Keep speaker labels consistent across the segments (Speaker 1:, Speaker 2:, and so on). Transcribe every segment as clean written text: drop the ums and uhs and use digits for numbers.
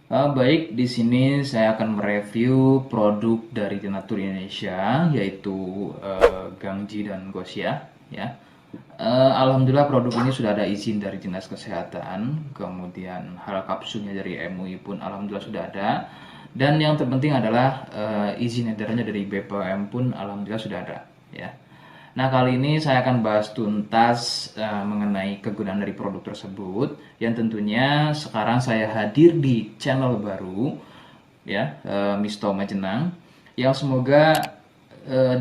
Speaker 1: Baik, di sini saya akan mereview produk dari Denatur Indonesia, yaitu Gangji dan Gosia. Ya, alhamdulillah produk ini sudah ada izin dari Dinas Kesehatan, kemudian hal kapsulnya dari MUI pun alhamdulillah sudah ada, dan yang terpenting adalah izin edarnya dari BPOM pun alhamdulillah sudah ada. Ya. Nah, kali ini saya akan bahas tuntas mengenai kegunaan dari produk tersebut yang tentunya sekarang saya hadir di channel baru ya, Misto Majenang, yang semoga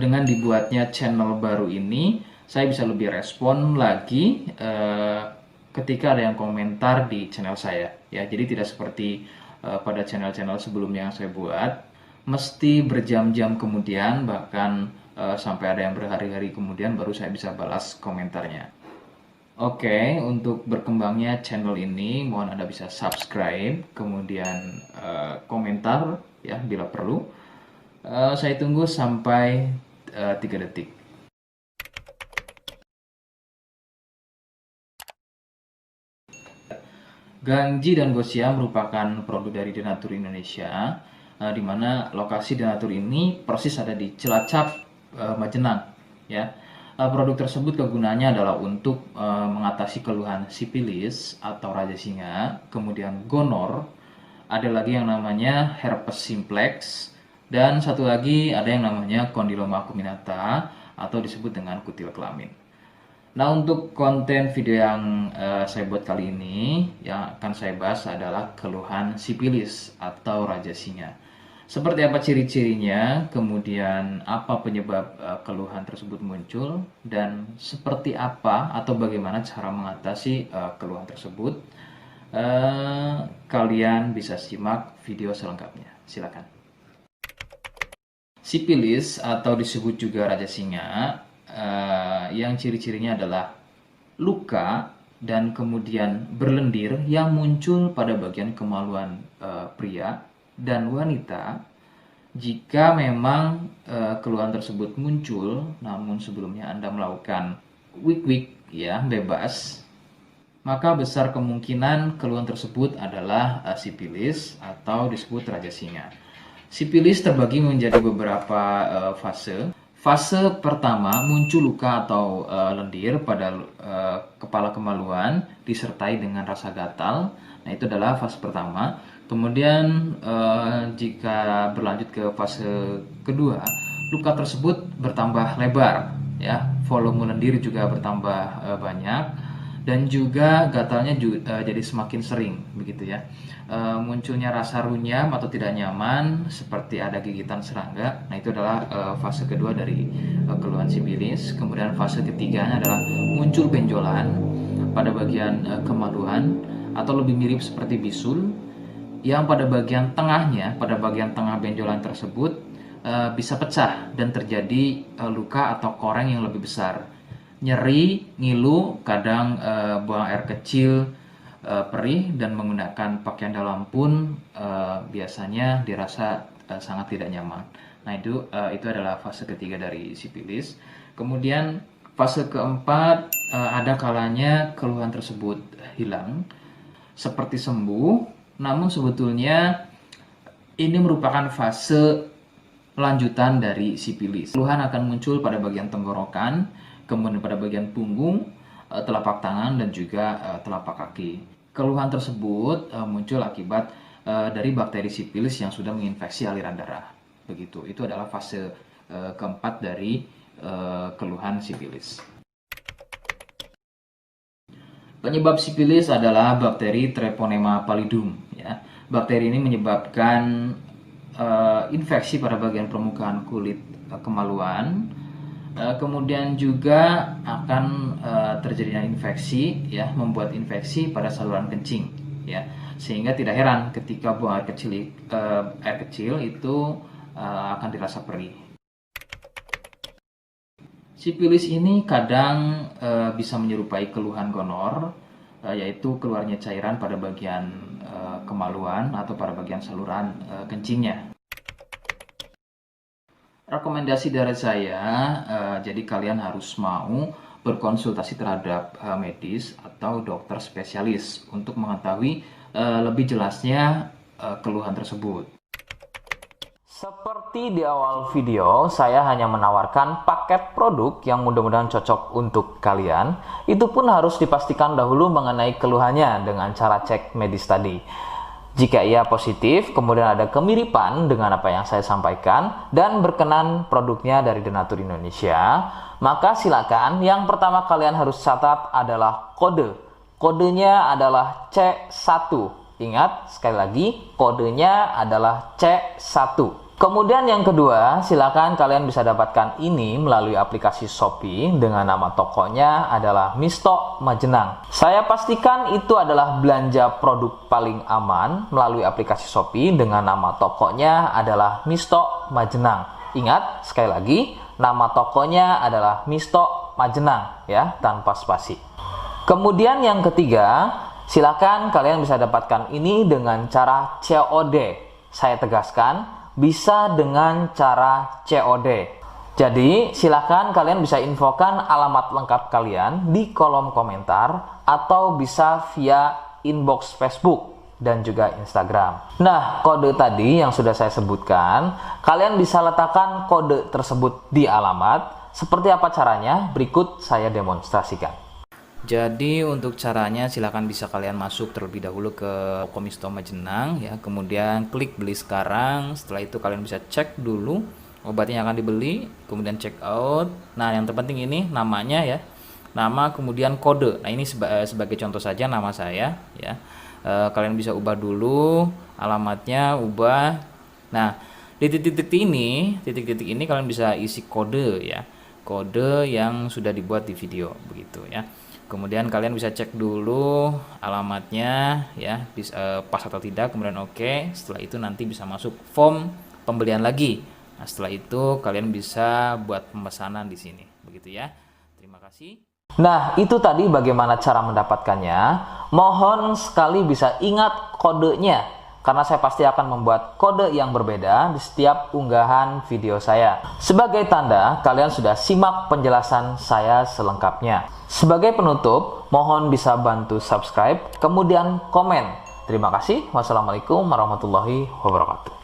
Speaker 1: dengan dibuatnya channel baru ini saya bisa lebih respon lagi ketika ada yang komentar di channel saya ya. Jadi tidak seperti pada channel-channel sebelumnya yang saya buat mesti berjam-jam kemudian, bahkan sampai ada yang berhari-hari kemudian baru saya bisa balas komentarnya. Oke, untuk berkembangnya channel ini mohon Anda bisa subscribe, kemudian komentar ya bila perlu. Saya tunggu sampai 3 detik. Gangji dan Gosia merupakan produk dari Denatur Indonesia, di mana lokasi Denatur ini persis ada di Cilacap, Majenang. Ya, produk tersebut kegunaannya adalah untuk mengatasi keluhan sipilis atau raja singa, kemudian gonor, ada lagi yang namanya herpes simplex, dan satu lagi ada yang namanya kondiloma acuminata atau disebut dengan kutil kelamin. Nah, untuk konten video yang saya buat kali ini, yang akan saya bahas adalah keluhan sipilis atau raja singa. Seperti apa ciri-cirinya, kemudian apa penyebab keluhan tersebut muncul, dan seperti apa atau bagaimana cara mengatasi keluhan tersebut. Kalian bisa simak video selengkapnya. Silakan. Sipilis atau disebut juga raja singa, yang ciri-cirinya adalah luka dan kemudian berlendir yang muncul pada bagian kemaluan pria dan wanita jika memang keluhan tersebut muncul namun sebelumnya Anda melakukan wik-wik ya bebas, maka besar kemungkinan keluhan tersebut adalah sipilis atau disebut raja singa. Sipilis terbagi menjadi beberapa fase. Fase pertama muncul luka atau lendir pada kepala kemaluan disertai dengan rasa gatal. Nah, itu adalah fase pertama. Kemudian jika berlanjut ke fase kedua, luka tersebut bertambah lebar, ya, volume lendir juga bertambah banyak, dan juga gatalnya jadi semakin sering, begitu ya. Munculnya rasa runyam atau tidak nyaman seperti ada gigitan serangga. Nah, itu adalah fase kedua dari keluhan sipilis. Kemudian fase ketiganya adalah muncul benjolan pada bagian kemaluan atau lebih mirip seperti bisul, yang pada bagian tengahnya, pada bagian tengah benjolan tersebut bisa pecah dan terjadi luka atau koreng yang lebih besar. Nyeri, ngilu, kadang buang air kecil, perih, dan menggunakan pakaian dalam pun biasanya dirasa sangat tidak nyaman. Nah, itu adalah fase ketiga dari sipilis. Kemudian fase keempat, ada kalanya keluhan tersebut hilang seperti sembuh, namun sebetulnya ini merupakan fase lanjutan dari sipilis. Keluhan akan muncul pada bagian tenggorokan, kemudian pada bagian punggung, telapak tangan, dan juga telapak kaki. Keluhan tersebut muncul akibat dari bakteri sipilis yang sudah menginfeksi aliran darah. Begitu. Itu adalah fase keempat dari keluhan sipilis. Penyebab sipilis adalah bakteri Treponema pallidum. Ya. Bakteri ini menyebabkan infeksi pada bagian permukaan kulit kemaluan. Kemudian juga akan terjadinya infeksi, ya, membuat infeksi pada saluran kencing, ya, sehingga tidak heran ketika buang air kecil itu akan dirasa perih. Sipilis ini kadang bisa menyerupai keluhan gonor, yaitu keluarnya cairan pada bagian kemaluan atau pada bagian saluran kencingnya. Rekomendasi dari saya, jadi kalian harus mau berkonsultasi terhadap medis atau dokter spesialis untuk mengetahui lebih jelasnya keluhan tersebut.
Speaker 2: Seperti di awal video, saya hanya menawarkan paket produk yang mudah-mudahan cocok untuk kalian. Itu pun harus dipastikan dahulu mengenai keluhannya dengan cara cek medis tadi. Jika ia positif, kemudian ada kemiripan dengan apa yang saya sampaikan, dan berkenan produknya dari Denatur Indonesia, maka silakan yang pertama kalian harus catat adalah kode. Kodenya adalah C1. Ingat, sekali lagi, kodenya adalah C1. Kemudian yang kedua, silakan kalian bisa dapatkan ini melalui aplikasi Shopee dengan nama tokonya adalah Misto Majenang. Saya pastikan itu adalah belanja produk paling aman melalui aplikasi Shopee dengan nama tokonya adalah Misto Majenang. Ingat, sekali lagi, nama tokonya adalah Misto Majenang ya, tanpa spasi. Kemudian yang ketiga, silakan kalian bisa dapatkan ini dengan cara COD. Saya tegaskan, bisa dengan cara COD. Jadi, silakan kalian bisa infokan alamat lengkap kalian di kolom komentar atau bisa via inbox Facebook dan juga Instagram. Nah, kode tadi yang sudah saya sebutkan, kalian bisa letakkan kode tersebut di alamat. Seperti apa caranya? Berikut saya demonstrasikan.
Speaker 1: Jadi untuk caranya silakan bisa kalian masuk terlebih dahulu ke toko Misto Majenang ya, kemudian klik beli sekarang. Setelah itu kalian bisa cek dulu obatnya yang akan dibeli, kemudian check out. Nah, yang terpenting ini namanya ya. Nama kemudian kode. Nah, ini sebagai contoh saja nama saya ya. Kalian bisa ubah dulu alamatnya, ubah. Nah, di titik-titik ini kalian bisa isi kode ya. Kode yang sudah dibuat di video begitu ya. Kemudian kalian bisa cek dulu alamatnya ya, pas atau tidak, kemudian oke. Setelah itu nanti bisa masuk form pembelian lagi. Nah, setelah itu kalian bisa buat pemesanan di sini. Begitu ya. Terima kasih.
Speaker 2: Nah, itu tadi bagaimana cara mendapatkannya. Mohon sekali bisa ingat kodenya, karena saya pasti akan membuat kode yang berbeda di setiap unggahan video saya. Sebagai tanda, kalian sudah simak penjelasan saya selengkapnya. Sebagai penutup, mohon bisa bantu subscribe, kemudian komen. Terima kasih. Wassalamualaikum warahmatullahi wabarakatuh.